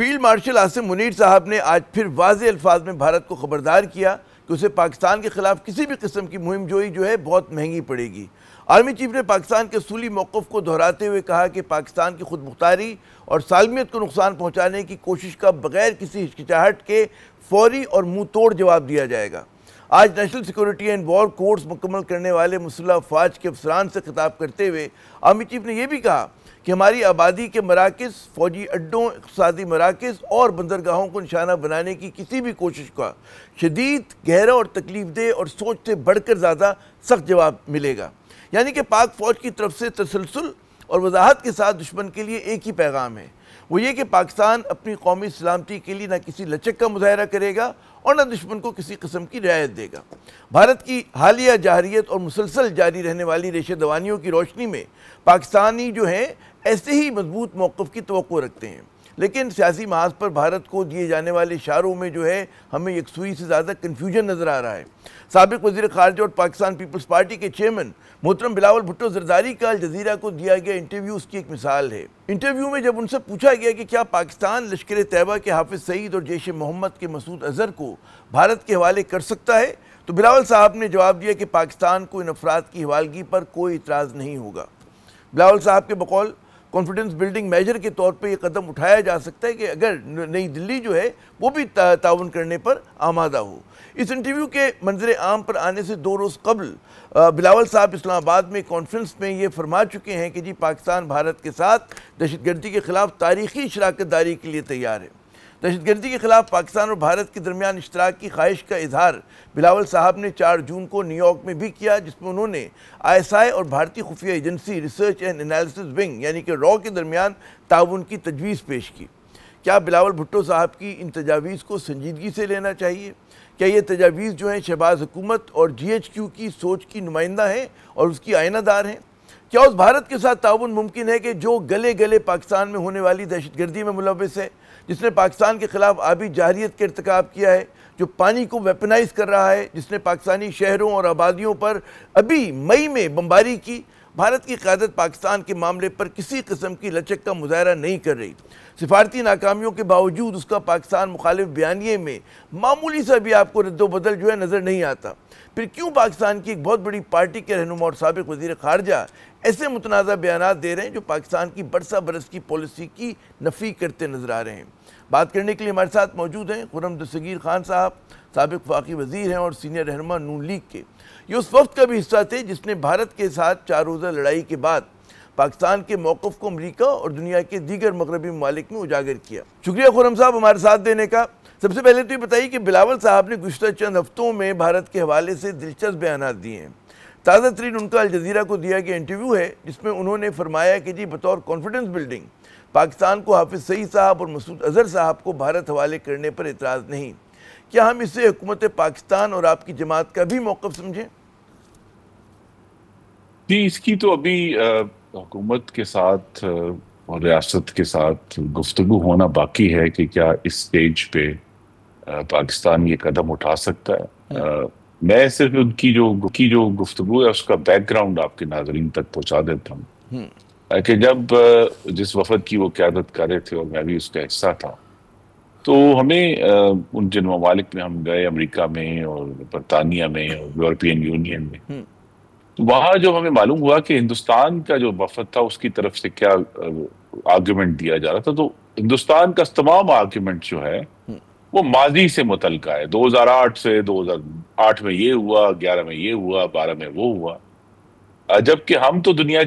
Field marshal Asim Munir صاحب نے آج پھر واضح الفاظ میں بھارت کو خبردار کیا کہ اسے پاکستان کے خلاف کسی بھی قسم کی مہم جوئی جو ہے بہت مہنگی پڑے گی۔ آرمی چیف نے پاکستان کے اصولی موقف کو دہراتے ہوئے کہا کہ پاکستان کی خود مختاری اور سالمیت کو نقصان پہنچانے کی کوشش کا بغیر کسی ہچکچاہٹ کے فوری اور منہ توڑ جواب دیا جائے گا۔ آج national security and war course مکمل کرنے والے مسلح افواج کے افسران سے خطاب کرتے ہوئے آرمی چیف نے یہ بھی کہا کہ ہماری آبادی کے مراکز، فوجی اڈوں، اقتصادی مراکز اور بندرگاہوں کو نشانہ بنانے کی کسی بھی کوشش کا شدید، گہرا اور تکلیف دہ اور سوچ سے بڑھ کر زیادہ سخت جواب ملے گا۔ یعنی کہ پاک فوج کی طرف سے تسلسل اور وضاحت کے ساتھ دشمن کے لیے ایک ہی پیغام ہے، وہ یہ کہ پاکستان اپنی قومی سلامتی کے لیے نہ کسی لچک کا مظاہرہ کرے گا اور نہ دشمن کو کسی قسم کی رعایت دے گا۔ بھارت کی حالیہ جارحیت اور مسلسل جاری رہنے والی ریشہ دوانیوں کی روشنی میں پاکستانی جو ہیں ایسے ہی مضبوط موقف کی توقع رکھتے ہیں، لیکن سیاسی محاذ پر بھارت کو دیے جانے والے اشاروں میں جو ہے ہمیں یکسوئی سے زیادہ کنفیوژن نظر آ رہا ہے۔ سابق وزیر خارجہ اور پاکستان پیپلز پارٹی کے چیئرمین محترم بلاول بھٹو زرداری کا الجزیرہ کو دیا گیا انٹرویو اس کی ایک مثال ہے۔ انٹرویو میں جب ان سے پوچھا گیا کہ کیا پاکستان لشکر طیبہ کے حافظ سعید اور جیش محمد کے مسعود اظہر کو بھارت کے حوالے کر سکتا ہے، تو بلاول صاحب نے جواب دیا کہ پاکستان کو ان افراد کی حوالگی پر کوئی اعتراض نہیں ہوگا۔ بلاول صاحب کے بقول کانفیڈنس بلڈنگ میجر کے طور پہ یہ قدم اٹھایا جا سکتا ہے کہ اگر نئی دلی جو ہے وہ بھی تعاون کرنے پر آمادہ ہو۔ اس انٹرویو کے منظر عام پر آنے سے 2 روز قبل بلاول صاحب اسلام آباد میں کانفرنس میں یہ فرما چکے ہیں کہ جی پاکستان بھارت کے ساتھ دہشت گردی کے خلاف تاریخی شراکت داری کے لیے تیار ہے۔ دہشت گردی کے خلاف پاکستان اور بھارت کے درمیان اشتراک کی خواہش کا اظہار بلاول صاحب نے 4 جون کو نیو یارک میں بھی کیا، جس میں انہوں نے ISI اور بھارتی خفیہ agency research and analysis wing یعنی کہ رو کے درمیان تعاون کی تجویز پیش کی۔ کیا بلاول بھٹو صاحب کی ان تجاویز کو سنجیدگی سے لینا چاہیے؟ کیا یہ تجاویز جو ہیں شہباز حکومت اور GHQ کی سوچ کی نمائندہ ہیں اور اس کی آئینہ دار ہیں؟ کیا اس بھارت کے ساتھ تعاون ممکن ہے کہ جو گلے گلے پاکستان میں ہونے والی دہشت گردی میں ملوث ہے، جس نے پاکستان کے خلاف آبی جارحیت کا ارتکاب کیا ہے، جو پانی کو ویپنائز کر رہا ہے، جس نے پاکستانی شہروں اور آبادیوں پر ابھی مئی میں بمباری کی؟ بھارت کی قیادت پاکستان کے معاملے پر کسی قسم کی لچک کا مظاہرہ نہیں کر رہی۔ سفارتی ناکامیوں کے باوجود اس کا پاکستان مخالف بیانیے میں معمولی سا بھی آپ کو رد و بدل جو ہے نظر نہیں آتا۔ پھر کیوں پاکستان کی ایک بہت بڑی پارٹی کے رہنما اور سابق وزیر خارجہ ایسے متنازع بیانات دے رہے ہیں جو پاکستان کی برسہ برس کی پالیسی کی نفی کرتے نظر آ رہے ہیں؟ بات کرنے کے لیے ہمارے ساتھ موجود ہیں خرم دستگیر خان صاحب، سابق وفاقی وزیر ہیں اور سینئر رہنما نون لیگ کے۔ یہ اس وقت کا بھی حصہ تھے جس نے بھارت کے ساتھ 4 روزہ لڑائی کے بعد پاکستان کے موقف کو امریکہ اور دنیا کے دیگر مغربی ممالک میں اجاگر کیا۔ شکریہ خرم صاحب ہمارے ساتھ دینے کا۔ سب سے پہلے تو یہ بتائیے کہ بلاول صاحب نے گزشتہ چند ہفتوں میں بھارت کے حوالے سے دلچسپ بیانات دیے ہیں۔ تازہ ترین ان کا الجزیرہ کو دیا گیا انٹرویو ہے جس میں انہوں نے فرمایا کہ جی بطور کانفیڈنس بلڈنگ پاکستان کو حافظ سعید صاحب اور مسعود اظہر صاحب کو بھارت حوالے کرنے پر اعتراض نہیں۔ کیا ہم اسے حکومت پاکستان اور آپ کی جماعت کا بھی موقف سمجھیں؟ جی، اس کی تو ابھی حکومت کے ساتھ اور ریاست کے ساتھ گفتگو ہونا باقی ہے کہ کیا اس سٹیج پہ پاکستان یہ قدم اٹھا سکتا ہے۔ میں صرف ان کی جو گفتگو ہے اس کا بیک گراؤنڈ آپ کے ناظرین تک پہنچا دیتا ہوں کہ جب جس وفد کی وہ قیادت کر رہے تھے اور میں بھی اس کا حصہ تھا، تو ہمیں ان جن ممالک میں ہم گئے، امریکہ میں اور برطانیہ میں اور یورپین یونین میں، وہاں جو ہمیں معلوم ہوا کہ ہندوستان کا جو وفد تھا اس کی طرف سے کیا آرگومنٹ دیا جا رہا تھا، تو ہندوستان کا تمام آرگومنٹ جو ہے وہ ماضی سے متعلقہ ہے۔ 2008 سے 2008 میں یہ ہوا، 11 میں یہ ہوا، 12 میں وہ ہوا، جبکہ ہم تو دنیا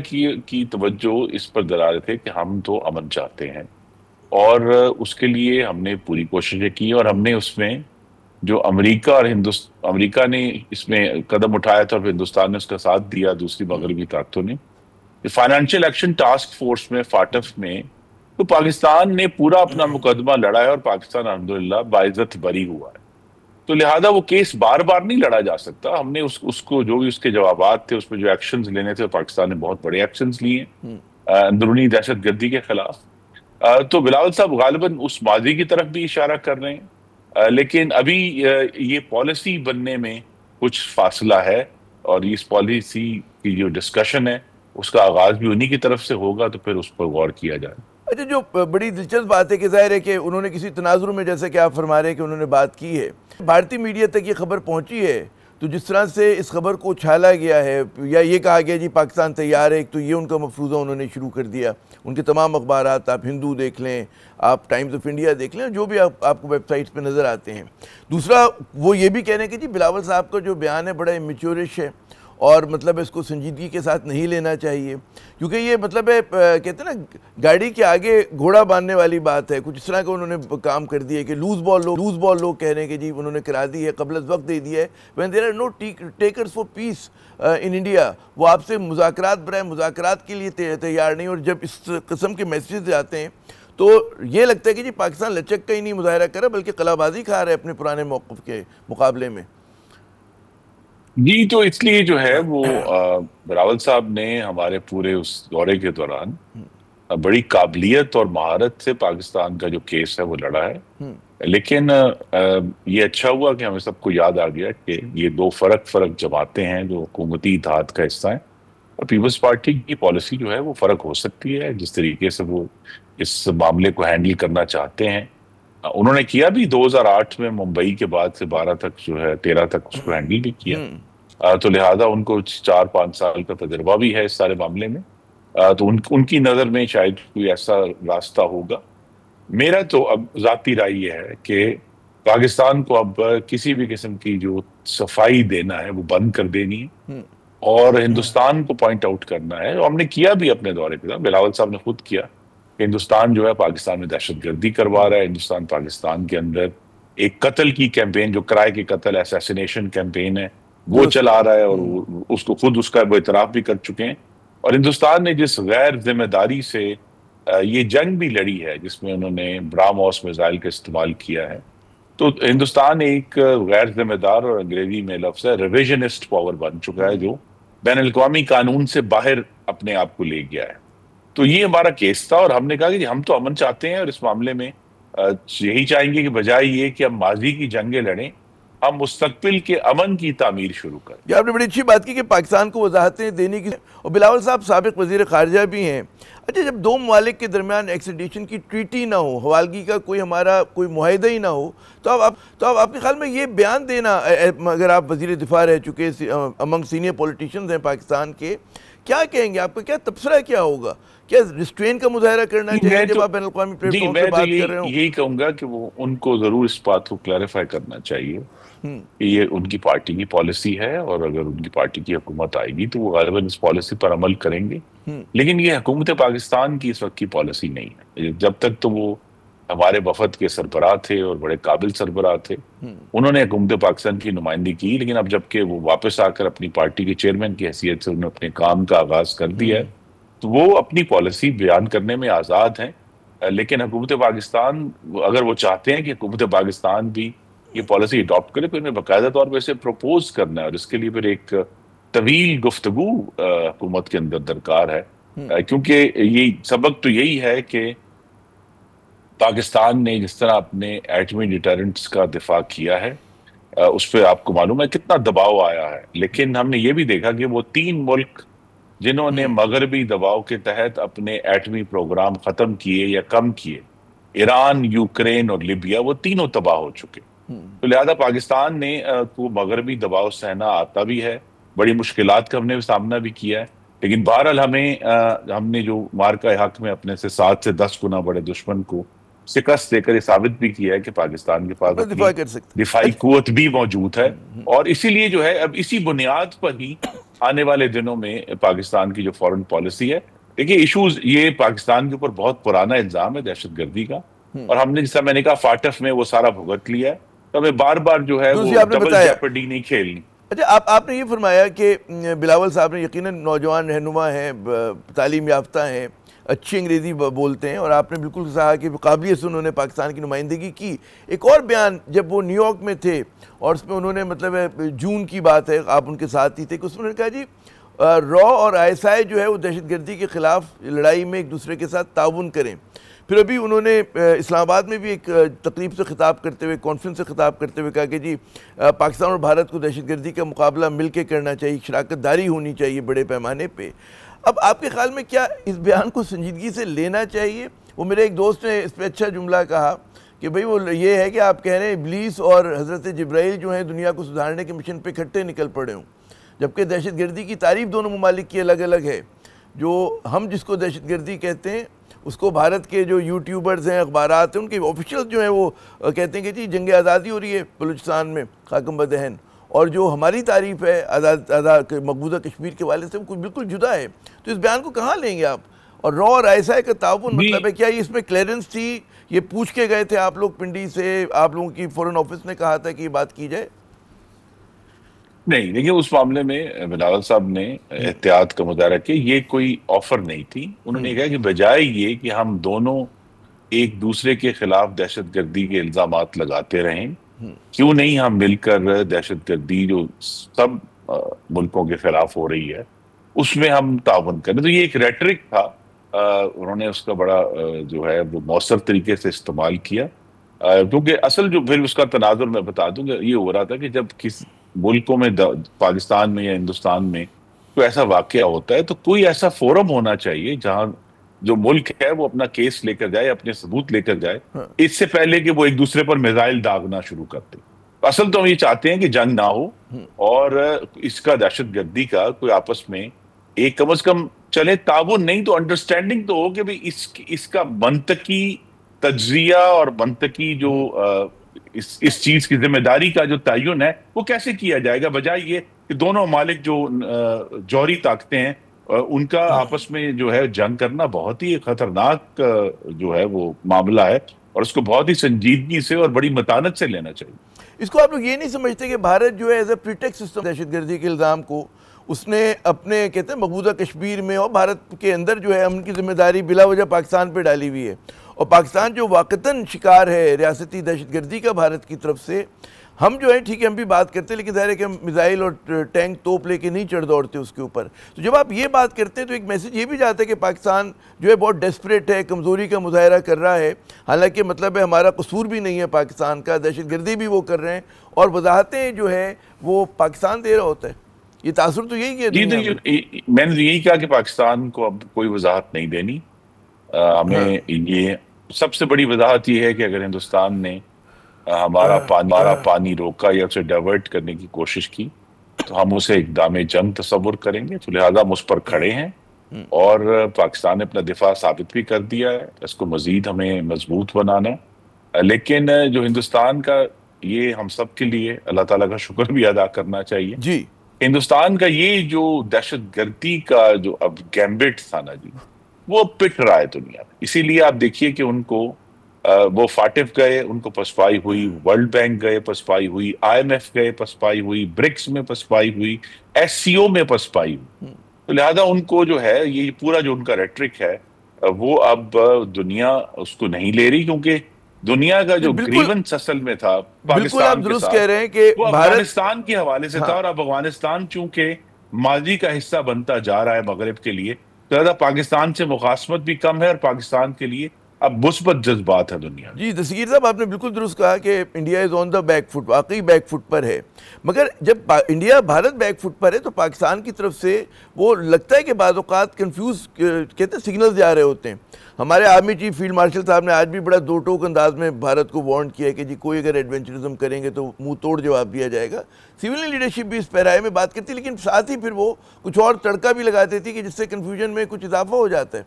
کی توجہ اس پر دلا رہے تھے کہ ہم تو امن چاہتے ہیں اور اس کے لیے ہم نے پوری کوششیں کی، اور ہم نے اس میں جو امریکہ نے اس میں قدم اٹھایا تھا اور ہندوستان نے اس کا ساتھ دیا، دوسری مغربی طاقتوں نے فائنینشیل ایکشن ٹاسک فورس میں فاٹف میں، تو پاکستان نے پورا اپنا مقدمہ لڑا ہے اور پاکستان الحمدللہ باعزت بری ہوا ہے۔ تو لہٰذا وہ کیس بار بار نہیں لڑا جا سکتا۔ ہم نے اس کو جو بھی اس کے جوابات تھے، اس میں جو ایکشنز لینے تھے، پاکستان نے بہت بڑے ایکشنز لیے اندرونی دہشت گردی کے خلاف۔ تو بلاول صاحب غالباً اس ماضی کی طرف بھی اشارہ کر رہے ہیں، لیکن ابھی یہ پالیسی بننے میں کچھ فاصلہ ہے، اور اس پالیسی کی جو ڈسکشن ہے اس کا آغاز بھی انہی کی طرف سے ہوگا، تو پھر اس پر غور کیا جائے۔ اچھا، جو بڑی دلچسپ بات ہے کہ ظاہر ہے کہ انہوں نے کسی تناظر میں، جیسا کہ آپ فرما رہے ہیں کہ انہوں نے بات کی ہے، بھارتی میڈیا تک یہ خبر پہنچی ہے، تو جس طرح سے اس خبر کو اچھالا گیا ہے یا یہ کہا گیا جی پاکستان تیار ہے، ایک تو یہ ان کا مفروضہ انہوں نے شروع کر دیا، ان کے تمام اخبارات، آپ ہندو دیکھ لیں، آپ ٹائمز آف انڈیا دیکھ لیں، جو بھی آپ کو ویب سائٹس پہ نظر آتے ہیں۔ دوسرا وہ یہ بھی کہہ رہے ہیں کہ جی بلاول صاحب کا جو بیان ہے بڑا امیچورش ہے، اور مطلب اس کو سنجیدگی کے ساتھ نہیں لینا چاہیے، کیونکہ یہ مطلب ہے کہتے ہیں نا گاڑی کے آگے گھوڑا باندھنے والی بات ہے، کچھ اس طرح کا انہوں نے کام کر دیا کہ لوز بال لوگ کہہ رہے ہیں کہ جی انہوں نے کرا دی ہے، قبل از وقت دے دیا ہے، when there are no takers for peace in India، وہ آپ سے مذاکرات برائے مذاکرات کے لیے تیار نہیں، اور جب اس قسم کے میسیجز آتے ہیں تو یہ لگتا ہے کہ جی پاکستان لچک کا ہی نہیں مظاہرہ کر رہا بلکہ قلعہ بازی کھا رہا ہے اپنے پرانے موقف کے مقابلے میں۔ جی، تو اس لیے جو ہے وہ بلاول صاحب نے ہمارے پورے اس دورے کے دوران بڑی قابلیت اور مہارت سے پاکستان کا جو کیس ہے وہ لڑا ہے، لیکن یہ اچھا ہوا کہ ہمیں سب کو یاد آ گیا کہ یہ دو فرق جماعتیں ہیں جو حکومتی اتحاد کا حصہ ہیں، اور پیپلز پارٹی کی پالیسی جو ہے وہ فرق ہو سکتی ہے جس طریقے سے وہ اس معاملے کو ہینڈل کرنا چاہتے ہیں۔ انہوں نے کیا بھی 2008 میں ممبئی کے بعد سے 12 تک جو ہے 13 تک اس کو ہینڈل بھی کیا، تو لہٰذا ان کو 4-5 سال کا تجربہ بھی ہے اس سارے معاملے میں، تو ان کی نظر میں شاید کوئی ایسا راستہ ہوگا۔ میرا تو اب ذاتی رائے یہ ہے کہ پاکستان کو اب کسی بھی قسم کی جو صفائی دینا ہے وہ بند کر دینی ہے، اور ہندوستان کو پوائنٹ آؤٹ کرنا ہے، اور ہم نے کیا بھی اپنے دورے کے دوران، بلاول صاحب نے خود کیا کہ ہندوستان جو ہے پاکستان میں دہشت گردی کروا رہا ہے، ہندوستان پاکستان کے اندر ایک قتل کی کیمپین، جو کرائے کے قتل اسیسینیشن کیمپین ہے وہ چلا رہا ہے، اور اس کو خود اس کا وہ اعتراف بھی کر چکے ہیں، اور ہندوستان نے جس غیر ذمہ داری سے یہ جنگ بھی لڑی ہے جس میں انہوں نے براموس میزائل کا استعمال کیا ہے، تو ہندوستان ایک غیر ذمہ دار اور انگریزی میں لفظ ہے ریویژنسٹ پاور بن چکا ہے، جو بین الاقوامی قانون سے باہر اپنے آپ کو لے گیا ہے۔ تو یہ ہمارا کیس تھا، اور ہم نے کہا کہ ہم تو امن چاہتے ہیں، اور اس معاملے میں یہی چاہیں گے کہ بجائے یہ کہ ہم ماضی کی جنگیں لڑیں، ہم مستقبل کے امن کی تعمیر شروع کریں۔ یہ آپ نے بڑی اچھی بات کی کہ پاکستان کو وضاحتیں دینے کی، اور بلاول صاحب سابق وزیر خارجہ بھی ہیں۔ اچھا، جب دو ممالک کے درمیان ایکسٹریڈیشن کی ٹریٹی نہ ہو، حوالگی کا ہمارا کوئی معاہدہ ہی نہ ہو، تو اب آپ کے خیال میں یہ بیان دینا، اگر آپ وزیر دفاع رہ چکے امنگ سینئر پولیٹیشینز ہیں پاکستان کے، کیا کہیں گے؟ آپ کا کیا تبصرہ کیا ہوگا؟ کیا ریسٹرین کا مظاہرہ کرنا چاہیے جب آپ بین الاقوامی پلیٹ فارم سے بات کر رہے ہوں؟ یہی کہوں گا کہ وہ ان کو ضرور اس بات کو کلیریفائی کرنا چاہیے کہ یہ ان کی پارٹی کی پالیسی ہے، اور اگر ان کی پارٹی کی حکومت آئے گی تو وہ غالباً اس پالیسی پر عمل کریں گے، لیکن یہ حکومت پاکستان کی اس وقت کی پالیسی نہیں ہے۔ جب تک تو وہ ہمارے وفد کے سربراہ تھے اور بڑے قابل سربراہ تھے، انہوں نے حکومت پاکستان کی نمائندگی کی، لیکن اب جب کہ وہ واپس آ کر اپنی پارٹی کے چیئرمین کی حیثیت سے انہوں نے اپنے کام کا آغاز کر دیا ہے، تو وہ اپنی پالیسی بیان کرنے میں آزاد ہیں، لیکن حکومت پاکستان اگر وہ چاہتے ہیں کہ حکومت پاکستان بھی یہ پالیسی اڈاپٹ کرے، پھر انہیں باقاعدہ طور پہ اسے پروپوز کرنا ہے، اور اس کے لیے پھر ایک طویل گفتگو حکومت کے اندر درکار ہے، کیونکہ یہ سبق تو یہی ہے کہ پاکستان نے جس طرح اپنے ایٹمی ڈیٹرنٹس کا دفاع کیا ہے، اس پہ آپ کو معلوم ہے کتنا دباؤ آیا ہے، لیکن ہم نے یہ بھی دیکھا کہ وہ 3 ملک جنہوں نے مغربی دباؤ کے تحت اپنے ایٹمی پروگرام ختم کیے یا کم کیے، ایران، یوکرین اور لیبیا، وہ تینوں تباہ ہو چکے، تو لہذا پاکستان نے کو مغربی دباؤ سہنا آتا بھی ہے، بڑی مشکلات کا ہم نے سامنا بھی کیا ہے، لیکن بہرحال ہم نے جو مارکہ حق میں اپنے سے 7 سے 10 گنا بڑے دشمن کو شکست دے کر یہ ثابت بھی کیا ہے کہ پاکستان کے پاس دفاعی قوت بھی موجود ہے، اور اسی لیے جو ہے اب اسی بنیاد پر ہی آنے والے دنوں میں پاکستان کی جو فورن پالیسی ہے، دیکھیے ایشوز، یہ پاکستان کے اوپر بہت پرانا الزام ہے دہشت گردی کا، اور ہم نے جیسا میں نے کہا فاٹف میں وہ سارا بھگت لیا ہے، تو ہمیں بار بار جو ہے وہ ڈبل جیپرڈی نہیں کھیلنی۔ اچھا، آپ نے یہ فرمایا کہ بلاول صاحب نے یقیناً نوجوان رہنما ہیں، تعلیم یافتہ ہیں، اچھی انگریزی بولتے ہیں، اور آپ نے بالکل کہا کہ قابلیت سے انہوں نے پاکستان کی نمائندگی کی۔ ایک اور بیان جب وہ نیو یارک میں تھے، اور اس میں انہوں نے مطلب جون کی بات ہے، آپ ان کے ساتھ ہی تھے، کہ اس میں انہوں نے کہا جی را اور ISI جو ہے وہ دہشت گردی کے خلاف لڑائی میں ایک دوسرے کے ساتھ تعاون کریں۔ پھر ابھی انہوں نے اسلام آباد میں بھی ایک تقریب سے خطاب کرتے ہوئے، کانفرنس سے خطاب کرتے ہوئے کہا کہ جی پاکستان اور بھارت کو دہشت گردی کا مقابلہ مل کے کرنا چاہیے، شراکت داری ہونی چاہیے بڑے پیمانے پہ۔ اب آپ کے خیال میں کیا اس بیان کو سنجیدگی سے لینا چاہیے؟ وہ میرے ایک دوست نے اس پہ اچھا جملہ کہا کہ بھئی وہ یہ ہے کہ آپ کہہ رہے ہیں ابلیس اور حضرت جبرائیل جو ہیں دنیا کو سدھارنے کے مشن پہ اکٹھے نکل پڑے ہوں، جبکہ دہشت گردی کی تعریف دونوں ممالک کی الگ الگ ہے. جو ہم جس کو دہشت گردی کہتے ہیں اس کو بھارت کے جو یوٹیوبرز ہیں، اخبارات ہیں، ان کے آفیشیل جو ہیں وہ کہتے ہیں کہ جی جنگ آزادی ہو رہی ہے بلوچستان میں خاکم بدہن، اور جو ہماری تعریف ہے مقبوضہ کشمیر کے والے سے وہ بالکل جدا ہے. تو اس بیان کو کہاں لیں گے آپ؟ اور رو اور آئیسا کا تعاون مطلب ہے کیا یہ اس میں کلیئرنس تھی؟ یہ پوچھ کے گئے تھے آپ لوگ پنڈی سے، آپ لوگوں کی فورن آفس نے کہا تھا کہ یہ بات کی جائے؟ نہیں، دیکھیں اس معاملے میں بلاول صاحب نے احتیاط کا مظاہرہ کیا. یہ کوئی آفر نہیں تھی. انہوں نے کہا کہ بجائے یہ کہ ہم دونوں ایک دوسرے کے خلاف دہشت گردی کے الزامات لگاتے رہیں، کیوں نہیں ہم مل کر دہشت گردی جو سب ملکوں کے خلاف ہو رہی ہے اس میں ہم تعاون کریں. تو یہ ایک ریٹرک تھا. انہوں نے اس کا بڑا جو ہے وہ مؤثر طریقے سے استعمال کیا، کیونکہ اصل جو پھر اس کا تناظر میں بتا دوں گا یہ ہو رہا تھا کہ جب کسی ملکوں میں پاکستان میں یا ہندوستان میں کوئی ایسا واقعہ ہوتا ہے تو کوئی ایسا فورم ہونا چاہیے جہاں جو ملک ہے وہ اپنا کیس لے کر جائے، اپنے ثبوت لے کر جائے، اس سے پہلے کہ وہ ایک دوسرے پر میزائل داغنا شروع کرتے. اصل تو ہم یہ چاہتے ہیں کہ جنگ نہ ہو اور اس کا دہشت گردی کا کوئی آپس میں ایک کم از کم چلے تعاون، نہیں تو انڈرسٹینڈنگ تو ہو کہ بھئی اس کا منطقی تجزیہ اور منطقی جو اس چیز کی ذمہ داری کا جو تعین ہے وہ کیسے کیا جائے گا، بجائے یہ کہ دونوں ممالک جو جوہری طاقتیں ہیں ان کا آپس میں جو ہے جنگ کرنا بہت ہی خطرناک جو ہے وہ معاملہ ہے، اور اس کو بہت ہی سنجیدگی سے اور بڑی متانت سے لینا چاہیے. اس کو آپ لوگ یہ نہیں سمجھتے کہ بھارت جو ہے ایز اے پریٹیکٹ سسٹم دہشت گردی کے الزام کو اس نے اپنے کہتے ہیں مقبوضہ کشمیر میں اور بھارت کے اندر جو ہے امن کی ذمہ داری بلا وجہ پاکستان پہ ڈالی ہوئی ہے، اور پاکستان جو واقعتاً شکار ہے ریاستی دہشت گردی کا بھارت کی طرف سے. ہم جو ہے ٹھیک ہے ہم بھی بات کرتے ہیں لیکن ظاہر ہے کہ ہم میزائل اور ٹینک توپ لے کے نہیں چڑھ دوڑتے اس کے اوپر. تو جب آپ یہ بات کرتے ہیں تو ایک میسج یہ بھی جاتا ہے کہ پاکستان جو ہے بہت ڈیسپریٹ ہے، کمزوری کا مظاہرہ کر رہا ہے، حالانکہ مطلب ہے ہمارا قصور بھی نہیں ہے پاکستان کا، دہشت گردی بھی وہ کر رہے ہیں اور وضاحتیں جو ہے وہ پاکستان دے رہا ہوتا ہے. یہ تاثر تو یہی ہے. میں نے یہی کہا کہ پاکستان کو اب کوئی وضاحت نہیں دینی. ہمیں یہ سب سے بڑی وضاحت یہ ہے کہ اگر ہندوستان نے ہمارا پانی روکا یا اسے ڈائیورٹ کرنے کی کوشش کی تو ہم اسے اقدام جنگ تصور کریں گے. تو لہذا ہم اس پر کھڑے ہیں اور پاکستان نے اپنا دفاع ثابت بھی کر دیا ہے. اس کو مزید ہمیں مضبوط بنانا ہے، لیکن جو ہندوستان کا یہ ہم سب کے لیے اللہ تعالیٰ کا شکر بھی ادا کرنا چاہیے. جی ہندوستان کا یہ جو دہشت گردی کا جو اب گیمبٹ تھا نا جی، وہ پٹ رہا ہے دنیا میں. اسی لیے آپ دیکھیے کہ ان کو وہ فاٹف گئے، ان کو پسپائی ہوئی، ورلڈ بینک گئے پسپائی ہوئی، IMF گئے پسپائی ہوئی، برکس میں پسپائی ہوئی، SCO میں پسپائی ہوئی. تو لہذا ان کو جو ہے یہ پورا جو ان کا ریٹرک ہے وہ اب دنیا اس کو نہیں لے رہی، کیونکہ دنیا کا جو گریونس اصل میں تھا پاکستان کے ساتھ وہ افغانستان کے حوالے سے تھا، اور اب افغانستان چونکہ ماضی کا حصہ بنتا جا رہا ہے مغرب کے لیے، تو لہذا پاکستان سے مخاصمت بھی کم ہے اور پاکستان کے لیے اب مثبت جذبات ہے دنیا میں. جی دستگیر صاحب آپ نے بالکل درست کہا کہ India is on the back foot, واقعی بیک فٹ پر ہے. مگر جب بھارت بیک فٹ پر ہے تو پاکستان کی طرف سے وہ لگتا ہے کہ بعض اوقات کنفیوز کہتے ہیں سگنلز جا رہے ہوتے ہیں. ہمارے آرمی چیف فیلڈ مارشل صاحب نے آج بھی بڑا دو ٹوک انداز میں بھارت کو وارن کیا ہے کہ جی کوئی اگر ایڈونچرزم کریں گے تو منہ توڑ جواب دیا جائے گا. سیولین لیڈرشپ بھی اس پیرائے میں بات کرتی ہے، لیکن ساتھ ہی پھر وہ کچھ اور تڑکا بھی لگا دیتی ہے کہ جس سے کنفیوژن میں کچھ اضافہ ہو جاتا ہے.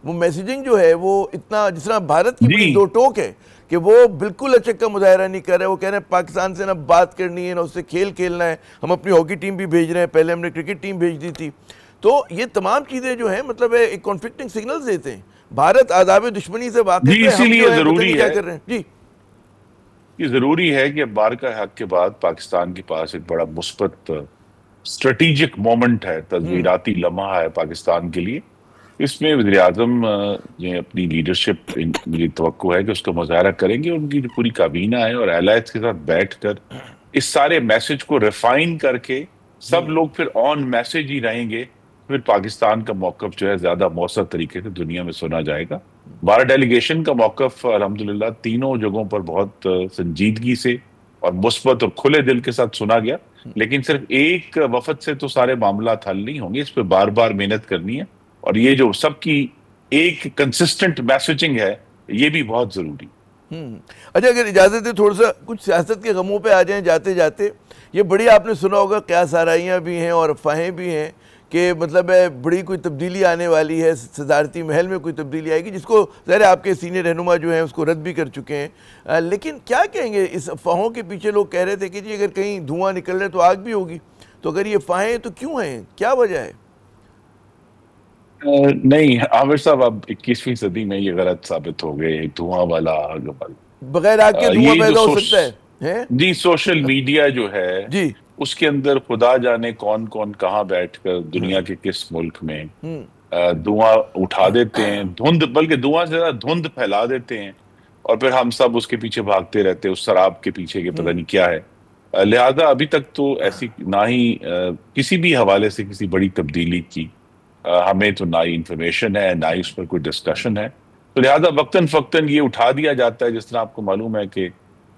وہ میسیجنگ جو ہے وہ اتنا جس طرح بھارت کی بڑی دو ٹوک ہے کہ وہ بالکل اچک کا مظاہرہ نہیں کر رہے. وہ کہہ رہے ہیں پاکستان سے نہ بات کرنی ہے نہ اس سے کھیل کھیلنا ہے، ہم اپنی ہاکی ٹیم بھی بھیج رہے ہیں، پہلے ہم نے کرکٹ ٹیم بھیج دی تھی. تو یہ تمام چیزیں جو ہیں مطلب ایک کانفلکٹنگ سگنلز دیتے ہیں. بھارت آداب دشمنی سے واقف ہے، اسی لیے ضروری کیا کر رہے ہیں. جی یہ ضروری ہے کہ بارکہ حق کے بعد پاکستان کے پاس ایک بڑا مثبت اسٹریٹجک مومنٹ ہے، تدبیراتی لمحہ ہے پاکستان کے لیے. اس میں وزیر اعظم یہ اپنی لیڈرشپ میری توقع ہے کہ اس کا مظاہرہ کریں گے. ان کی جو پوری کابینہ ہے اور allies کے ساتھ بیٹھ کر اس سارے میسج کو ریفائن کر کے سب لوگ پھر آن میسج ہی رہیں گے. پھر پاکستان کا موقف جو ہے زیادہ مؤثر طریقے سے دنیا میں سنا جائے گا. بھارت ڈیلیگیشن کا موقف الحمدللہ تینوں جگہوں پر بہت سنجیدگی سے اور مثبت اور کھلے دل کے ساتھ سنا گیا. لیکن صرف ایک وفد سے تو سارے معاملات حل نہیں ہوں گے، اس پہ بار بار محنت کرنی ہے. اور یہ جو سب کی ایک کنسسٹنٹ میسیجنگ ہے یہ بھی بہت ضروری. اچھا اگر اجازت ہے تھوڑا سا کچھ سیاست کے غموں پہ آ جائیں جاتے جاتے. یہ بڑی آپ نے سنا ہوگا قیاس آرائیاں بھی ہیں اور افواہیں بھی ہیں کہ مطلب ہے بڑی کوئی تبدیلی آنے والی ہے, صدارتی محل میں کوئی تبدیلی آئے گی, جس کو ظاہر آپ کے سینئر رہنما جو ہیں اس کو رد بھی کر چکے ہیں. لیکن کیا کہیں گے اس افواہوں کے پیچھے؟ لوگ کہہ رہے تھے کہ جی اگر کہیں دھواں نکل رہا ہے تو آگ بھی ہوگی, تو اگر یہ افواہیں تو کیوں ہیں, کیا وجہ ہے؟ نہیں عامر صاحب, اب 21ویں صدی میں یہ غلط ثابت ہو گئے, دھواں والا آگ والا. بغیر آگ کے دھواں پیدا ہو سکتا ہے جی سوشل میڈیا جو ہے جی اس کے اندر خدا جانے کون کون کہاں بیٹھ کر دنیا کے کس ملک میں دھواں اٹھا دیتے ہیں, دھند, بلکہ دھواں سے زیادہ دھند پھیلا دیتے ہیں, اور پھر ہم سب اس کے پیچھے بھاگتے رہتے ہیں, اس شراب کے پیچھے کہ پتہ نہیں کیا ہے. لہذا ابھی تک تو ایسی نہ ہی کسی بھی حوالے سے کسی بڑی تبدیلی کی ہمیں تو نہ ہی انفارمیشن ہے, نہ ہی اس پر کوئی ڈسکشن ہے. تو لہذا وقتاً فوقتاً یہ اٹھا دیا جاتا ہے, جس طرح آپ کو معلوم ہے کہ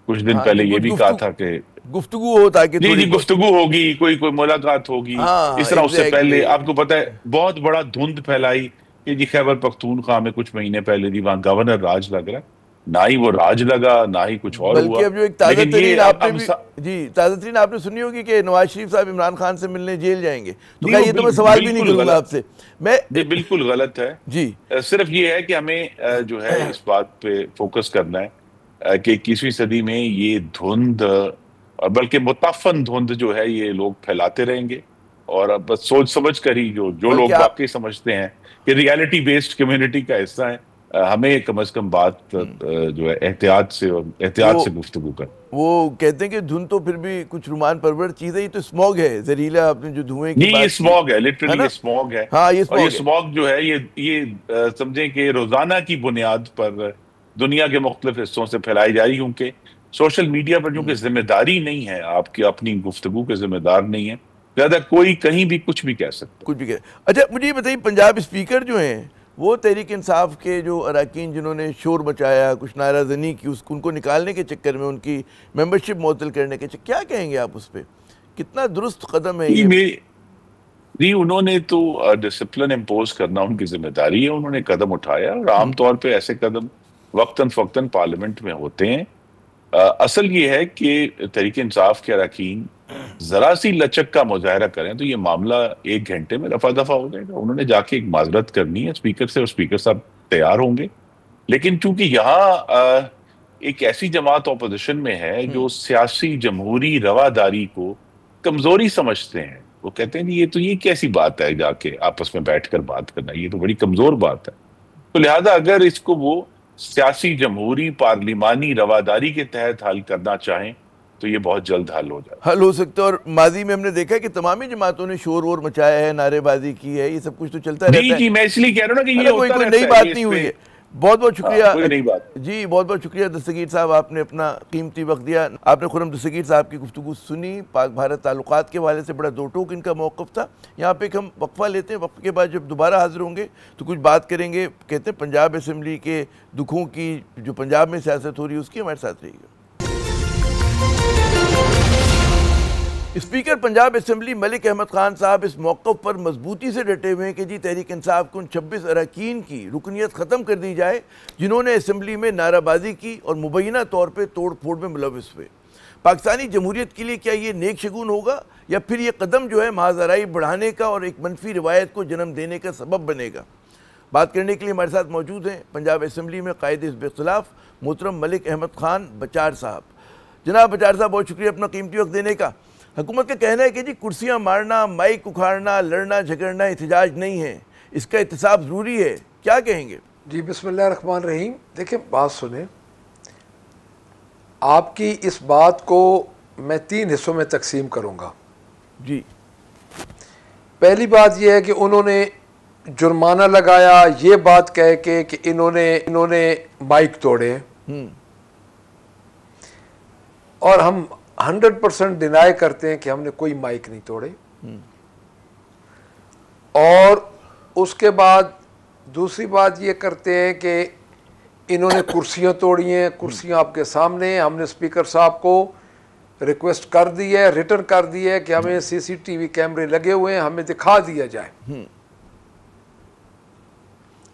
کچھ دن پہلے یہ بھی کہا تھا کہ گفتگو ہو تاکہ جی گفتگو ہوگی, کوئی ملاقات ہوگی, اس طرح. اس سے پہلے آپ کو پتہ ہے بہت بڑا دھند پھیلائی کہ جی خیبر پختونخوا میں کچھ مہینے پہلے جی وہاں گورنر راج لگ رہا ہے. نہ ہی وہ راج لگا نہ ہی کچھ اور ہوا. بلکہ اب جو ایک تازہ ترین آپ نے بھی جی تازہ ترین آپ نے سنی ہوگی کہ نواز شریف صاحب عمران خان سے ملنے جیل جائیں گے, تو کیا یہ تو میں سوال بھی نہیں کروں گا آپ سے. یہ بالکل غلط ہے. جی صرف یہ ہے کہ ہمیں جو ہے اس بات پہ فوکس کرنا ہے کہ 21ویں صدی میں یہ دھند, اور بلکہ متعفن دھند جو ہے یہ لوگ پھیلاتے رہیں گے, اور اب بس سوچ سمجھ کر ہی جو لوگ واقعی سمجھتے ہیں کہ ریالٹی بیسڈ کمیونٹی کا حصہ ہے, ہمیں کم از کم بات جو ہے احتیاط سے گفتگو کر. وہ کہتے ہیں کہ دھند تو پھر بھی کچھ رومان پرور چیز ہے, یہ تو اسموگ ہے, زہریلا آپ نے جو دھوئیں کی بات. یہ اسموگ ہے, لٹرلی اسموگ ہے. ہاں یہ اسموگ جو ہے یہ سمجھیں کہ روزانہ کی بنیاد پر دنیا کے مختلف حصوں سے پھیلائی جا رہی, کیونکہ سوشل میڈیا پر چونکہ ذمہ داری نہیں ہے, آپ کی اپنی گفتگو کے ذمہ دار نہیں ہے, زیادہ کوئی کہیں بھی کچھ بھی کہہ سکتا, کچھ بھی کہہ. اچھا مجھے یہ بتائیے, پنجاب اسپیکر جو ہیں وہ تحریک انصاف کے جو اراکین جنہوں نے شور مچایا, کچھ نعرہ زنی کی, ان کو نکالنے کے چکر میں ان کی ممبرشپ معطل کرنے کے چکر, کیا کہیں گے آپ اس پہ؟ کتنا درست قدم ہے یہ؟ جی انہوں نے تو ڈسپلن امپوز کرنا ان کی ذمہ داری ہے, انہوں نے قدم اٹھایا, اور عام طور پہ ایسے قدم وقتاً فوقتاً پارلیمنٹ میں ہوتے ہیں. اصل یہ ہے کہ تحریک انصاف کے اراکین ذرا سی لچک کا مظاہرہ کریں تو یہ معاملہ 1 گھنٹے میں رفع دفع ہو جائے گا. انہوں نے جا کے ایک معذرت کرنی ہے اسپیکر سے, اور اسپیکر صاحب تیار ہوں گے. لیکن چونکہ یہاں ایک ایسی جماعت اپوزیشن میں ہے جو سیاسی جمہوری رواداری کو کمزوری سمجھتے ہیں, وہ کہتے ہیں یہ کیسی بات ہے جا کے آپس میں بیٹھ کر بات کرنا, یہ تو بڑی کمزور بات ہے. تو لہذا اگر اس کو وہ سیاسی جمہوری پارلیمانی رواداری کے تحت حل کرنا چاہیں تو یہ بہت جلد حل ہو جائے, حل ہو سکتا ہے. اور ماضی میں ہم نے دیکھا کہ تمامی جماعتوں نے شور وور مچایا ہے, نعرے بازی کی ہے, یہ سب کچھ تو چلتا رہتا ہے. جی میں اس لیے کہہ رہا ہوں نا کہ یہ کوئی نئی بات نہیں ہوئی ہے. بہت بہت شکریہ جی, بہت بہت شکریہ دستگیر صاحب, آپ نے اپنا قیمتی وقت دیا. آپ نے خرم دستگیر صاحب کی گفتگو سنی, پاک بھارت تعلقات کے حوالے سے بڑا دو ٹوک ان کا موقف تھا. یہاں پہ ایک ہم وقفہ لیتے ہیں, وقفے کے بعد جب دوبارہ حاضر ہوں گے تو کچھ بات کریں گے. کہتے ہیں پنجاب اسمبلی کے دکھوں کی, جو پنجاب میں سیاست ہو رہی ہے اس کی. ہمارے ساتھ رہیے گا. اسپیکر پنجاب اسمبلی ملک احمد خان صاحب اس موقف پر مضبوطی سے ڈٹے ہوئے ہیں کہ جی تحریک انصاف کے ان 26 اراکین کی رکنیت ختم کر دی جائے جنہوں نے اسمبلی میں نعرہ بازی کی اور مبینہ طور پہ توڑ پھوڑ میں ملوث ہوئے. پاکستانی جمہوریت کے لیے کیا یہ نیک شگون ہوگا, یا پھر یہ قدم جو ہے محاذ آرائی بڑھانے کا اور ایک منفی روایت کو جنم دینے کا سبب بنے گا؟ بات کرنے کے لیے ہمارے ساتھ موجود ہیں پنجاب اسمبلی میں قائد حزب اختلاف محترم ملک احمد خان بچار صاحب. جناب بچار صاحب, بہت شکریہ اپنا قیمتی وقت دینے کا. حکومت کا کہنا ہے کہ جی کرسیاں مارنا, مائک اکھاڑنا, لڑنا جھگڑنا احتجاج نہیں ہے, اس کا احتساب ضروری ہے, کیا کہیں گے؟ جی بسم اللہ الرحمن الرحیم. دیکھیں بات سنیں, آپ کی اس بات کو میں 3 حصوں میں تقسیم کروں گا. جی پہلی بات یہ ہے کہ انہوں نے جرمانہ لگایا یہ بات کہہ کے کہ انہوں نے مائک توڑے, اور ہم 100% ڈینائی کرتے ہیں کہ ہم نے کوئی مائک نہیں توڑے. اور اس کے بعد دوسری بات یہ کرتے ہیں کہ انہوں نے کرسیاں توڑی ہیں. کرسیاں آپ کے سامنے, ہم نے اسپیکر صاحب کو ریکویسٹ کر دی ہے, ریٹرن کر دی ہے کہ ہمیں CCTV کیمرے لگے ہوئے ہیں, ہمیں دکھا دیا جائے.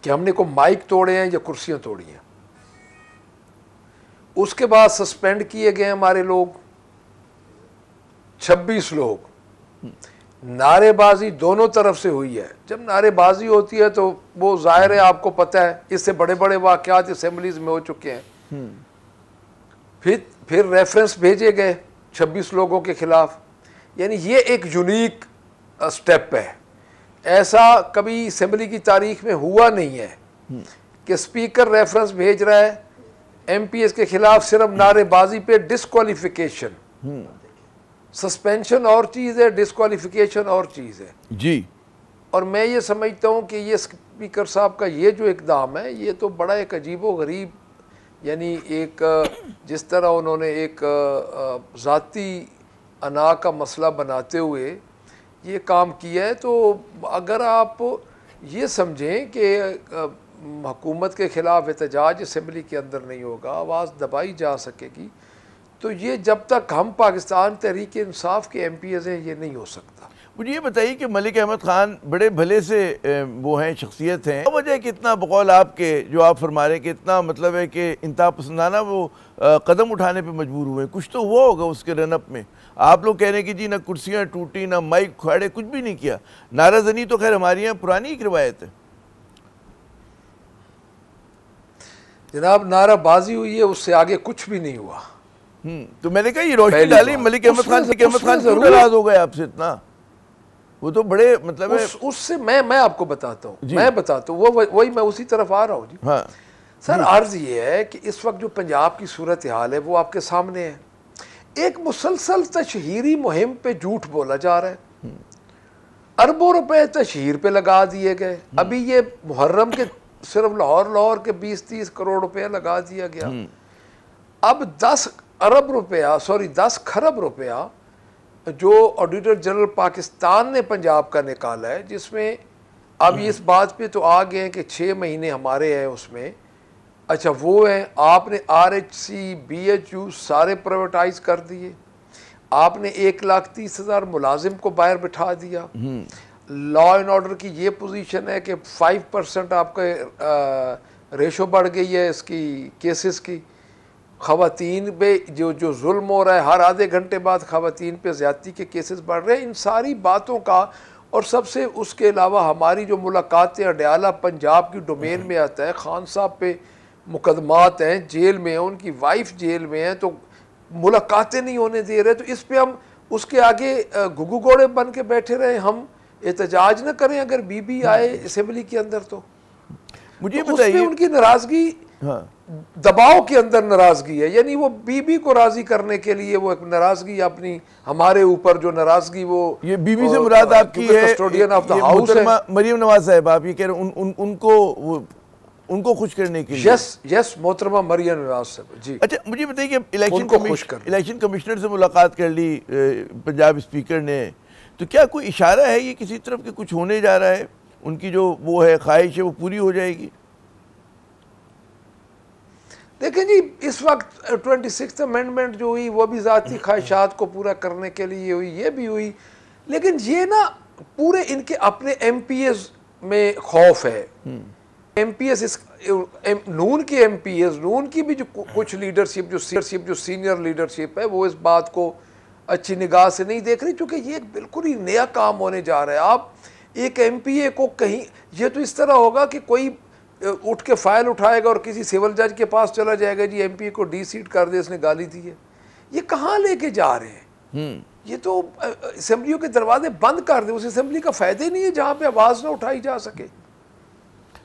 کہ ہم نے کوئی مائک توڑے ہیں یا کرسیاں توڑی ہیں. اس کے بعد سسپینڈ کیے گئے ہمارے لوگ 26 لوگ. نعرے بازی دونوں طرف سے ہوئی ہے. جب نعرے بازی ہوتی ہے تو وہ ظاہر ہے آپ کو پتہ ہے اس سے بڑے بڑے واقعات اسمبلیز میں ہو چکے ہیں. پھر ریفرنس بھیجے گئے 26 لوگوں کے خلاف. یعنی یہ ایک یونیک سٹیپ ہے. ایسا کبھی اسمبلی کی تاریخ میں ہوا نہیں ہے کہ اسپیکر ریفرنس بھیج رہا ہے ایم پی ایس کے خلاف صرف نعرے بازی پہ ڈسکوالیفیکیشن. سسپینشن اور چیز ہے, ڈسکوالیفیکیشن اور چیز ہے جی. اور میں یہ سمجھتا ہوں کہ یہ اسپیکر صاحب کا یہ جو اقدام ہے یہ تو بڑا ایک عجیب و غریب, یعنی ایک جس طرح انہوں نے ایک ذاتی انا کا مسئلہ بناتے ہوئے یہ کام کیا ہے. تو اگر آپ یہ سمجھیں کہ حکومت کے خلاف احتجاج اسمبلی کے اندر نہیں ہوگا, آواز دبائی جا سکے گی, تو یہ جب تک ہم پاکستان تحریک انصاف کے ایم پی ایز ہیں یہ نہیں ہو سکتا. مجھے یہ بتائیے کہ ملک احمد خان بڑے بھلے سے وہ ہیں, شخصیت ہیں, وجہ ہے کہ اتنا بقول آپ کے جو آپ فرما رہے ہیں کہ اتنا مطلب ہے کہ انتہا پسندانہ وہ قدم اٹھانے پہ مجبور ہوئے. کچھ تو ہوا ہوگا اس کے رن اپ میں. آپ لوگ کہہ رہے ہیں کہ جی نہ کرسیاں ٹوٹی نہ مائک کھاڑے, کچھ بھی نہیں کیا. نعرہ زنی تو خیر ہماری یہاں پرانی ایک روایت ہے. جناب نعرہ بازی ہوئی ہے, اس سے آگے کچھ بھی نہیں ہوا. تو میں نے کہا یہ روشنی ڈالی ملک احمد خان. ملک احمد خان کیوں ناراض ہو گئے آپ سے اتنا؟ وہ تو بڑے مطلب اس سے میں آپ کو بتاتا ہوں, میں بتاتا ہوں, وہی میں اسی طرف آ رہا ہوں جی. ہاں سر عرض یہ ہے کہ اس وقت جو پنجاب کی صورتحال ہے وہ آپ کے سامنے ہے. ایک مسلسل تشہیری مہم پہ جھوٹ بولا جا رہا ہے, اربوں روپے تشہیر پہ لگا دیے گئے. ابھی یہ محرم کے صرف لاہور کے 20-30 کروڑ روپے لگا دیا گیا. اب 10 کھرب روپیہ جو آڈیٹر جنرل پاکستان نے پنجاب کا نکالا ہے, جس میں اب اس بات پہ تو آ گئے ہیں کہ 6 مہینے ہمارے ہیں اس میں. اچھا وہ ہیں, آپ نے RHC BHU سارے پرائیویٹائز کر دیے, آپ نے 1,30,000 ملازم کو باہر بٹھا دیا. لا اینڈ آرڈر کی یہ پوزیشن ہے کہ 5% آپ کا ریشو بڑھ گئی ہے اس کی کیسز کی. خواتین پہ جو ظلم ہو رہا ہے, ہر آدھے گھنٹے بعد خواتین پہ زیادتی کے کیسز بڑھ رہے ہیں. ان ساری باتوں کا, اور سب سے اس کے علاوہ ہماری جو ملاقاتیں اڈیالہ پنجاب کی ڈومین میں آتا ہے, خان صاحب پہ مقدمات ہیں, جیل میں ہیں, ان کی وائف جیل میں ہیں, تو ملاقاتیں نہیں ہونے دے رہے. تو اس پہ ہم اس کے آگے گھگو گھوڑے بن کے بیٹھے رہے, ہم احتجاج نہ کریں اگر بی بی آئے اسمبلی کے اندر. تو مجھے اس پہ ان کی ناراضگی دباؤ کے اندر ناراضگی ہے. یعنی وہ بی بی کو راضی کرنے کے لیے وہ ایک ناراضگی اپنی ہمارے اوپر جو ناراضگی, وہ یہ بی بی سے مراد آپ کی ہے کسٹوڈین آف دا ہاؤس ہے مریم نواز صاحب. آپ یہ کہہ رہے ہیں ان کو خوش کرنے کے لیے. یس محترمہ مریم نواز صاحب جی. اچھا مجھے بتائیے کہ الیکشن کمشنر سے ملاقات کر لی پنجاب اسپیکر نے, تو کیا کوئی اشارہ ہے یہ کسی طرف کہ کچھ ہونے جا رہا ہے, ان کی جو وہ ہے خواہش ہے وہ پوری ہو جائے گی؟ دیکھیں جی اس وقت 26th امینڈمنٹ جو ہوئی وہ بھی ذاتی خواہشات کو پورا کرنے کے لیے ہوئی, یہ بھی ہوئی, لیکن یہ نا پورے ان کے اپنے ایم پی ایز میں خوف ہے. ایم پی ایس نون کے ایم پی ایز, نون کی بھی جو کچھ لیڈرشپ جو سینئر لیڈرشپ ہے وہ اس بات کو اچھی نگاہ سے نہیں دیکھ رہی, چونکہ یہ ایک بالکل ہی نیا کام ہونے جا رہا ہے. آپ ایک ایم پی اے کو کہیں, یہ تو اس طرح ہوگا کہ کوئی اٹھ کے فائل اٹھائے گا اور کسی سول جج کے پاس چلا جائے گا, جی ایم پی اے کو ڈی سیٹ کر دے, اس نے گالی دی ہے. یہ کہاں لے کے جا رہے ہیں؟ یہ تو اسمبلیوں کے دروازے بند کر دے, اس اسمبلی کا فائدہ ہی نہیں ہے جہاں پہ آواز نہ اٹھائی جا سکے.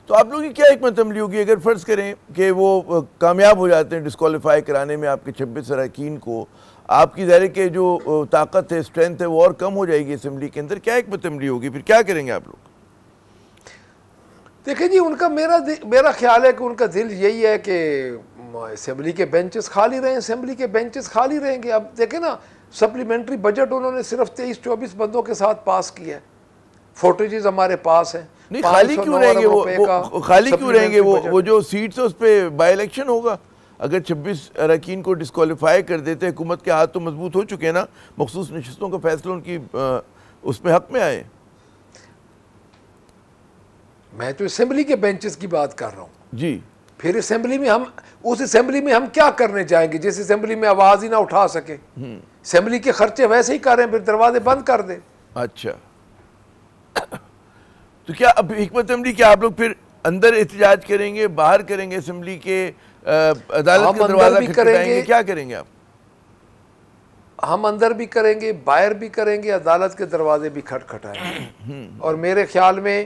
تو آپ لوگوں کی کیا حکمت عملی ہوگی اگر فرض کریں کہ وہ کامیاب ہو جاتے ہیں ڈسکوالیفائی کرانے میں آپ کے 26 اراکین کو؟ آپ کی ظاہر کہ جو طاقت ہے, اسٹرینتھ ہے, وہ اور کم ہو جائے گی اسمبلی کے اندر. کیا حکمت عملی ہوگی, پھر کیا کریں گے آپ لوگ؟ دیکھیں جی ان کا میرا خیال ہے کہ ان کا دل یہی ہے کہ اسمبلی کے بینچز خالی رہیں, اسمبلی کے بینچز خالی رہیں گے. اب دیکھیں نا سپلیمنٹری بجٹ انہوں نے صرف 23-24 بندوں کے ساتھ پاس کیا ہے, فوٹیجز ہمارے پاس ہیں. نہیں خالی کیوں رہیں گے وہ, خالی کیوں رہیں گے وہ جو سیٹس ہے اس پہ بائی الیکشن ہوگا. اگر 26 اراکین کو ڈسکوالیفائی کر دیتے, حکومت کے ہاتھ تو مضبوط ہو چکے ہیں نا, مخصوص نشستوں کا فیصلہ ان کی اس میں حق میں آئے. میں تو اسمبلی کے بینچز کی بات کر رہا ہوں جی. پھر اسمبلی میں ہم اس اسمبلی میں ہم کیا کرنے جائیں گے جس اسمبلی میں آواز ہی نہ اٹھا سکے؟ اسمبلی کے خرچے ویسے ہی کر رہے ہیں، پھر دروازے بند کر دیں. اچھا تو کیا اب حکمت عملی کیا آپ لوگ پھر اندر احتجاج کریں گے، باہر کریں گے اسمبلی کے، عدالت کا دروازہ کھٹکھٹائیں گے، کیا کریں گے آپ؟ ہم اندر بھی کریں گے، باہر بھی کریں گے، عدالت کے دروازے بھی کھٹکھٹائیں گے. اور میرے خیال میں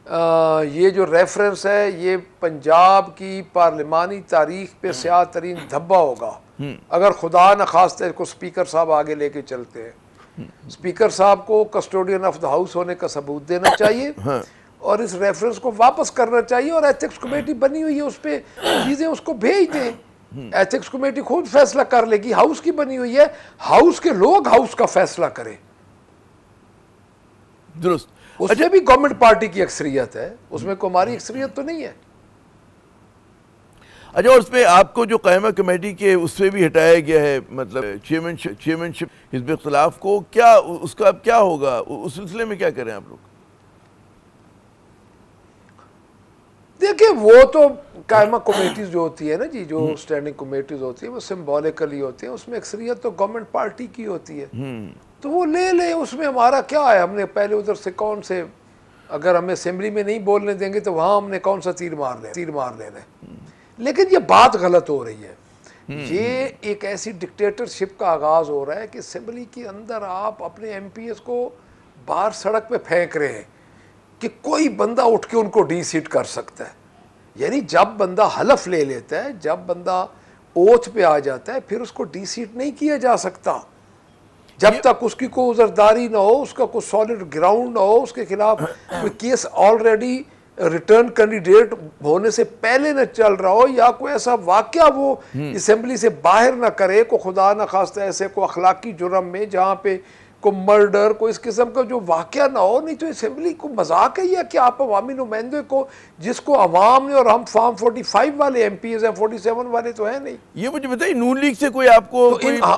یہ جو ریفرنس ہے یہ پنجاب کی پارلیمانی تاریخ پہ سیاہ ترین دھبا ہوگا اگر خدا نخواستہ اس کو اسپیکر صاحب آگے لے کے چلتے ہیں. اسپیکر صاحب کو کسٹوڈین آف دا ہاؤس ہونے کا ثبوت دینا چاہیے اور اس ریفرنس کو واپس کرنا چاہیے، اور ایتھکس کمیٹی بنی ہوئی ہے اس پہ چیزیں اس کو بھیج دیں. ایتھکس کمیٹی خود فیصلہ کر لے گی، ہاؤس کی بنی ہوئی ہے، ہاؤس کے لوگ ہاؤس کا فیصلہ کریں. درست. اس میں بھی گورنمنٹ پارٹی کی اکثریت ہے، اس میں کو ہماری اکثریت تو نہیں ہے. اچھا، اور اس میں آپ کو جو قائمہ کمیٹی کے اس سے بھی ہٹایا گیا ہے، مطلب چیئرمینشپ حزب اختلاف کو، کیا اس کا اب کیا ہوگا؟ اس سلسلے میں کیا کریں آپ لوگ؟ دیکھیں وہ تو قائمہ کمیٹیز جو ہوتی ہے نا جی، جو اسٹینڈنگ کمیٹیز ہوتی ہیں وہ سمبولیکلی ہوتی ہیں، اس میں اکثریت تو گورنمنٹ پارٹی کی ہوتی ہے، تو وہ لے لے. اس میں ہمارا کیا ہے؟ ہم نے پہلے ادھر سے کون سے، اگر ہمیں اسمبلی میں نہیں بولنے دیں گے تو وہاں ہم نے کون سا تیر مار لینا ہے. لیکن یہ بات غلط ہو رہی ہے. یہ ایک ایسی ڈکٹیٹرشپ کا آغاز ہو رہا ہے کہ اسمبلی کے اندر آپ اپنے ایم پی ایس کو باہر سڑک پہ پھینک رہے ہیں کہ کوئی بندہ اٹھ کے ان کو ڈی سیٹ کر سکتا ہے. یعنی جب بندہ حلف لے لیتا ہے، جب بندہ اوتھ پہ آ جاتا ہے، پھر اس کو ڈی سیٹ نہیں کیا جا سکتا جب تک اس کی کوئی عذرداری نہ ہو، اس کا کوئی سالڈ گراؤنڈ نہ ہو، اس کے خلاف کوئی کیس آلریڈی ریٹرن کینڈیڈیٹ ہونے سے پہلے نہ چل رہا ہو، یا کوئی ایسا واقعہ وہ اسمبلی سے باہر نہ کرے، کو خدا نہ خواستہ ایسے کو اخلاقی جرم میں جہاں پہ کو مرڈر، کوئی اس قسم کا جو واقعہ نہ ہو. نہیں تو اسمبلی کو مذاق ہے یہ کہ آپ عوامی نمائندے کو، جس کو عوام نے، اور ہم فارم 45 والے ایم پی ایز ہیں، 47 والے تو ہیں نہیں. یہ مجھے بتائیے، نون لیگ سے کوئی آپ کو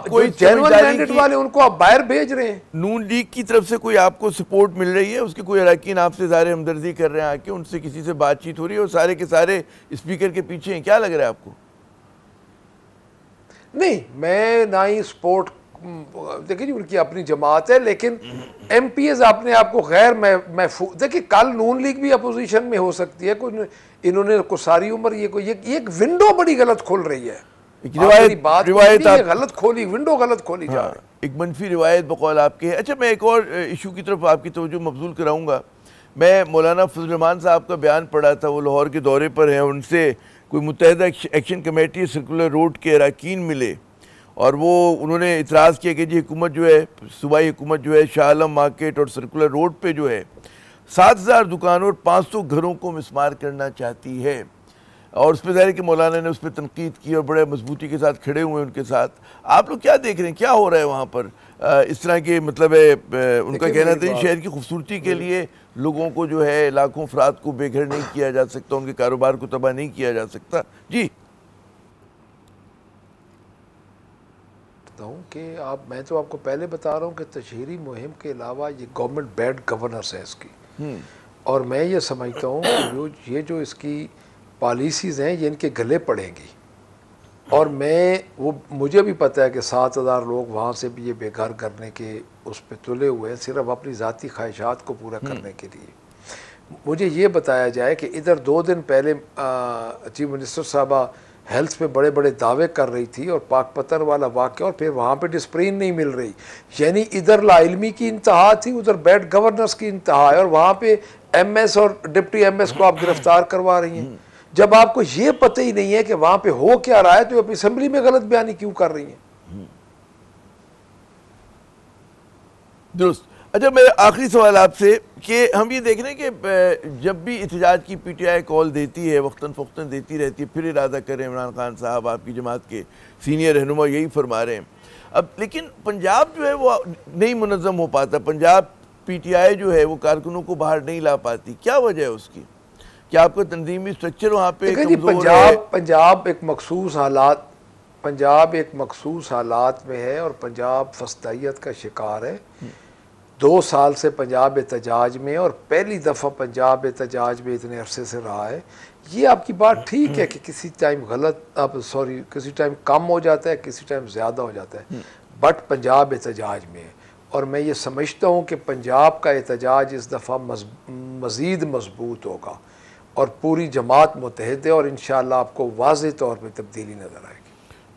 کوئی جنرل مینڈیٹ والے ان کو آپ باہر بھیج رہے ہیں. نون لیگ کی طرف سے کوئی آپ کو سپورٹ مل رہی ہے؟ اس کے کوئی اراکین آپ سے اظہار ہمدردی کر رہے ہیں آ کے، ان سے کسی سے بات چیت ہو رہی ہے، اور سارے کے سارے اسپیکر کے پیچھے ہیں؟ کیا لگ رہا ہے آپ کو؟ نہیں، میں نہ ہی سپورٹ، دیکھیں جی ان کی اپنی جماعت ہے، لیکن ایم پی ایز اپنے آپ کو غیر محفوظ. دیکھیں کل نون لیگ بھی اپوزیشن میں ہو سکتی ہے، انہوں نے ساری عمر یہ ایک ونڈو بڑی غلط کھول رہی ہے. روایت غلط کھولی، ونڈو غلط کھولی جا رہی ہے، ایک منفی روایت بقول آپ کے. اچھا، میں ایک اور ایشو کی طرف آپ کی توجہ مبذول کراؤں گا. میں مولانا فضل الرحمان صاحب کا بیان پڑھا تھا، وہ لاہور کے دورے پر ہیں، ان سے کوئی متحدہ ایکشن کمیٹی سرکولر روڈ کے اراکین ملے، اور انہوں نے اعتراض کیا کہ جی حکومت جو ہے، صوبائی حکومت جو ہے، شاہ عالم مارکیٹ اور سرکولر روڈ پہ جو ہے 7000 دکانوں اور 500 گھروں کو مسمار کرنا چاہتی ہے. اور اس پہ ظاہر ہے کہ مولانا نے اس پہ تنقید کی اور بڑے مضبوطی کے ساتھ کھڑے ہوئے ان کے ساتھ. آپ لوگ کیا دیکھ رہے ہیں، کیا ہو رہا ہے وہاں پر؟ اس طرح کے مطلب ہے، ان کا کہنا تھا شہر کی خوبصورتی کے لیے لوگوں کو جو ہے، لاکھوں افراد کو بے گھر نہیں کیا جا سکتا، ان کے کاروبار کو تباہ نہیں کیا جا سکتا. جی ہوں کہ میں تو آپ کو پہلے بتا رہا ہوں کہ تشہیری مہم کے علاوہ یہ گورنمنٹ بیڈ گورننس ہے اس کی، اور میں یہ سمجھتا ہوں کہ یہ جو اس کی پالیسیز ہیں یہ ان کے گلے پڑیں گی. اور مجھے بھی پتہ ہے کہ 7000 لوگ وہاں سے بھی یہ بے گھر کرنے کے اس پہ تلے ہوئے ہیں، صرف اپنی ذاتی خواہشات کو پورا کرنے کے لیے. مجھے یہ بتایا جائے کہ ادھر 2 دن پہلے چیف منسٹر صاحبہ ہیلتھ پہ بڑے بڑے دعوے کر رہی تھی، اور پاک پتن والا واقعہ، اور پھر وہاں پہ ڈسپرین نہیں مل رہی. یعنی ادھر لا علمی کی انتہا تھی، ادھر بیڈ گورننس کی انتہا ہے، اور وہاں پہ ایم ایس اور ڈپٹی ایم ایس کو آپ گرفتار کروا رہی ہیں. جب آپ کو یہ پتہ ہی نہیں ہے کہ وہاں پہ ہو کیا رہا ہے، تو آپ اسمبلی میں غلط بیانی کیوں کر رہی ہیں؟ درست. اچھا، میرا آخری سوال آپ سے کہ ہم یہ دیکھ رہے ہیں کہ جب بھی احتجاج کی پی ٹی آئی کال دیتی ہے، وقتاً فوقتاً دیتی رہتی ہے، پھر ارادہ کریں عمران خان صاحب، آپ کی جماعت کے سینئر رہنما یہی فرما رہے ہیں. اب لیکن پنجاب جو ہے وہ نہیں منظم ہو پاتا، پنجاب پی ٹی آئی جو ہے وہ کارکنوں کو باہر نہیں لا پاتی. کیا وجہ ہے اس کی؟ کیا آپ کا تنظیمی سٹرکچر وہاں پہ کمزور ہے؟ پنجاب ایک مخصوص حالات میں ہے، اور پنجاب فسطائیت کا شکار ہے. 2 سال سے پنجاب احتجاج میں، اور پہلی دفعہ پنجاب احتجاج میں اتنے عرصے سے رہا ہے. یہ آپ کی بات ٹھیک ہے کہ کسی ٹائم کسی ٹائم کم ہو جاتا ہے، کسی ٹائم زیادہ ہو جاتا ہے، بٹ پنجاب احتجاج میں. اور میں یہ سمجھتا ہوں کہ پنجاب کا احتجاج اس دفعہ مزید مضبوط ہوگا اور پوری جماعت متحد ہے، اور انشاءاللہ آپ کو واضح طور پہ تبدیلی نظر آئے گی.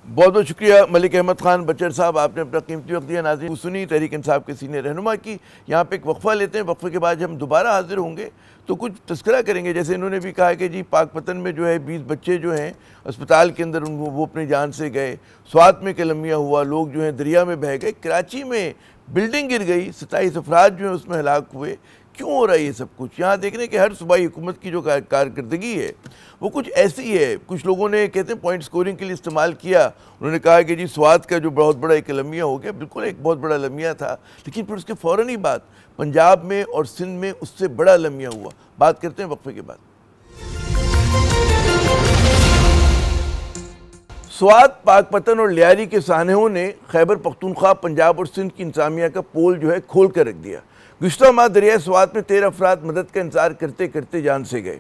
بہت بہت شکریہ ملک احمد خان بچر صاحب، آپ نے اپنا قیمتی وقت دیا. ناظرین سنی تحریک انصاف کے سینئر رہنما کی. یہاں پہ ایک وقفہ لیتے ہیں، وقفے کے بعد جب ہم دوبارہ حاضر ہوں گے تو کچھ تذکرہ کریں گے. جیسے انہوں نے بھی کہا کہ جی پاک پتن میں جو ہے 20 بچے جو ہیں اسپتال کے اندر وہ اپنی جان سے گئے، سوات میں قلمیہ ہوا، لوگ جو ہیں دریا میں بہہ گئے، کراچی میں بلڈنگ گر گئی، 27 افراد جو ہیں اس میں ہلاک ہوئے. کیوں ہو رہا ہے یہ سب کچھ؟ یہاں دیکھنے کہ ہر صوبائی حکومت کی جو کارکردگی ہے وہ کچھ ایسی ہے. کچھ لوگوں نے کہتے ہیں پوائنٹ سکورنگ کے لیے استعمال کیا. انہوں نے کہا کہ جی سوات کا جو بہت بڑا ایک لمحہ ہو گیا، بالکل ایک بہت بڑا لمحہ تھا، لیکن پھر اس کے فوراً ہی بعد پنجاب میں اور سندھ میں اس سے بڑا لمحہ ہوا. بات کرتے ہیں وقفے کے بعد. سوات، پاک پتن اور لیاری کے سانحوں نے خیبر پختونخوا، پنجاب اور سندھ کی انتظامیہ کا پول جو ہے کھول کر رکھ دیا. گزشتہ ماہ دریائے سوات میں 13 افراد مدد کا انتظار کرتے کرتے جان سے گئے.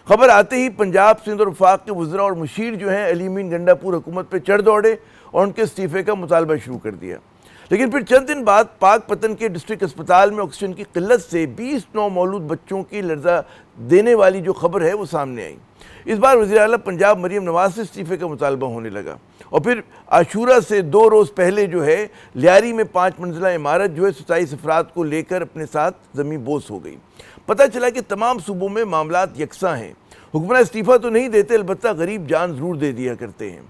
خبر آتے ہی پنجاب، سندھ اور وفاق کے وزراء اور مشیر جو ہیں علی امین گنڈا پور حکومت پہ چڑھ دوڑے اور ان کے استعفے کا مطالبہ شروع کر دیا. لیکن پھر چند دن بعد پاک پتن کے ڈسٹرکٹ اسپتال میں آکسیجن کی قلت سے 20 نومولود بچوں کی لرزہ دینے والی جو خبر ہے وہ سامنے آئی. اس بار وزیر اعلیٰ پنجاب مریم نواز سے استعفے کا مطالبہ ہونے لگا. اور پھر عاشورہ سے 2 روز پہلے جو ہے لیاری میں 5 منزلہ عمارت جو ہے 27 افراد کو لے کر اپنے ساتھ زمین بوس ہو گئی. پتہ چلا کہ تمام صوبوں میں معاملات یکساں ہیں. حکمراں استعفیٰ تو نہیں دیتے، البتہ غریب جان ضرور دے دیا کرتے ہیں.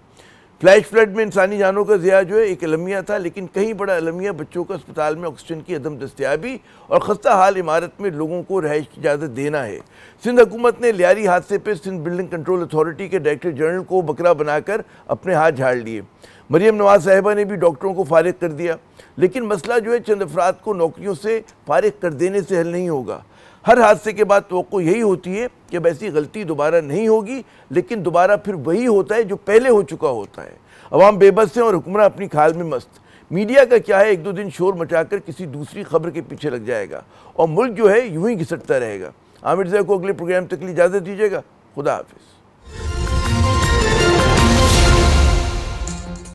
فلیش فلڈ میں انسانی جانوں کا ضیاع جو ہے ایک المیہ تھا، لیکن کہیں بڑا المیہ بچوں کا اسپتال میں آکسیجن کی عدم دستیابی اور خستہ حال عمارت میں لوگوں کو رہائش کی اجازت دینا ہے. سندھ حکومت نے لیاری حادثے پہ سندھ بلڈنگ کنٹرول اتھارٹی کے ڈائریکٹر جنرل کو بکرا بنا کر اپنے ہاتھ جھاڑ لیے. مریم نواز صاحبہ نے بھی ڈاکٹروں کو فارغ کر دیا. لیکن مسئلہ جو ہے چند افراد کو نوکریوں سے فارغ کر دینے سے حل نہیں ہوگا. ہر حادثے کے بعد توقع یہی ہوتی ہے کہ اب ایسی غلطی دوبارہ نہیں ہوگی، لیکن دوبارہ پھر وہی ہوتا ہے جو پہلے ہو چکا ہوتا ہے. عوام بے بس ہیں اور حکمراں اپنی کھال میں مست. میڈیا کا کیا ہے، 1-2 دن شور مچا کر کسی دوسری خبر کے پیچھے لگ جائے گا اور ملک جو ہے یوں ہی گھسٹتا رہے گا. عامر زیہ کو اگلے پروگرام تک کے لیے اجازت دیجیے گا. خدا حافظ.